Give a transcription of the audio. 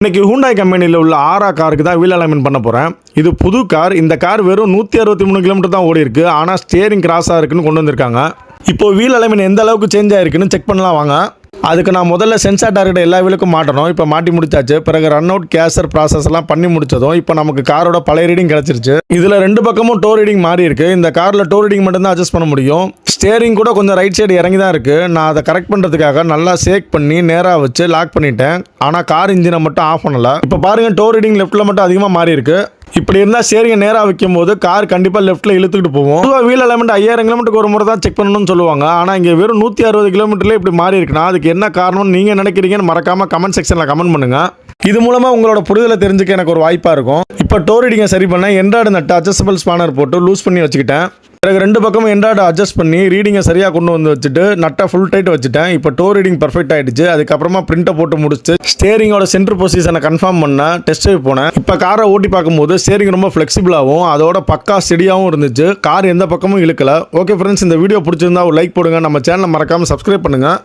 இன்னைக்கு ஹூண்டாய் கம்பெனியில் உள்ள ஆரா காருக்கு தான் வீல் அலைன்மெண்ட் பண்ண போகிறேன். இது புது கார். இந்த கார் வெறும் 163 கிலோமீட்டர் தான் ஓடி இருக்கு. ஆனால் ஸ்டியரிங் கிராஸாக இருக்குன்னு கொண்டு வந்திருக்காங்க. இப்போ வீல் அலைன்மெண்ட் எந்த அளவுக்கு சேஞ்ச் ஆயிருக்குன்னு செக் பண்ணலாம் வாங்க. அதுக்கு நான் முதல்ல சென்சார் டார்கெட் எல்லா வீலுக்கும் மாட்டணும். இப்போ மாட்டி முடிச்சாச்சு. பிறகு ரன் அவுட் கேசர் ப்ராசஸ் எல்லாம் பண்ணி முடிச்சதும் இப்போ நமக்கு காரோட பழைய ரீடிங் கிடச்சிருச்சு. இதில் 2 பக்கமும் டோ ரீடிங் மாறி இருக்கு. இந்த காரில் டோ ரீடிங் மட்டும் தான் அட்ஜஸ்ட் பண்ண முடியும். ஸ்டியரிங் கூட கொஞ்சம் ரைட் சைடு இறங்கி தான் இருக்கு. நான் அதை கரெக்ட் பண்ணுறதுக்காக நல்லா ஷேக் பண்ணி நேராக வச்சு லாக் பண்ணிட்டேன். ஆனால் கார் இன்ஜினை மட்டும் ஆஃப் பண்ணல. இப்போ பாருங்க, டோ ரீடிங் லெஃப்ட்டில் மட்டும் அதிகமாக மாறி இருக்கு. இப்படி இருந்தால் ஸ்டியரிங்கை நேராக வைக்கும் போது கார் கண்டிப்பாக லெஃப்ட்டில் இழுத்துக்கிட்டு போகும். பொதுவாக வீல் அலைன்மெண்ட் 5000 கிலோமீட்டருக்கு ஒரு முறை தான் செக் பண்ணணும்னு சொல்லுவாங்க. ஆனால் இங்கே வெறும் 160 கிலோமீட்டர்லேயே இப்படி மாறி இருக்குன்னா அதுக்கு என்ன காரணம்னு நீங்கள் நினைக்கிறீங்கன்னு மறக்காமல் கமெண்ட் செக்ஷனில் கமெண்ட் பண்ணுங்கள். இது மூலமாக உங்களோட புரிதலை தெரிஞ்சுக்க எனக்கு ஒரு வாய்ப்பாக இருக்கும். இப்போ டோ ரீடிங்கை சரி பண்ண என்ட்ராய்டு நட்டு அட்ஜஸ்டபிள் ஸ்பானர் போட்டு லூஸ் பண்ணி வச்சுக்கிட்டேன். பிறகு 2 பக்கமும் என்ட்ராய்டு அட்ஜஸ்ட் பண்ணி ரீடிங்கை சரியாக கொண்டு வந்து வச்சுட்டு நட்டை ஃபுல் டைட் வச்சுட்டேன். இப்போ டோ ரீடிங் பர்ஃபெக்ட் ஆகிடுச்சு. அதுக்கப்புறமா பிரிண்ட்டை போட்டு முடிச்சு ஸ்டியரிங்கோட சென்டர் பொசிஷனை கன்ஃபார்ம் பண்ண டெஸ்ட் ட்ரைவ் போனேன். இப்போ காரை ஓட்டி பார்க்கும்போது ஸ்டியரிங் ரொம்ப ஃப்ளெக்சிபிளாகவும் அதோட பக்கா ஸ்டெடியாகவும் இருந்துச்சு. கார் எந்த பக்கமும் இழுக்கல. ஓகே ஃப்ரெண்ட்ஸ், இந்த வீடியோ பிடிச்சிருந்தா ஒரு லைக் போடுங்க. நம்ம சேனலை மறக்காமல் சப்ஸ்கிரைப் பண்ணுங்கள்.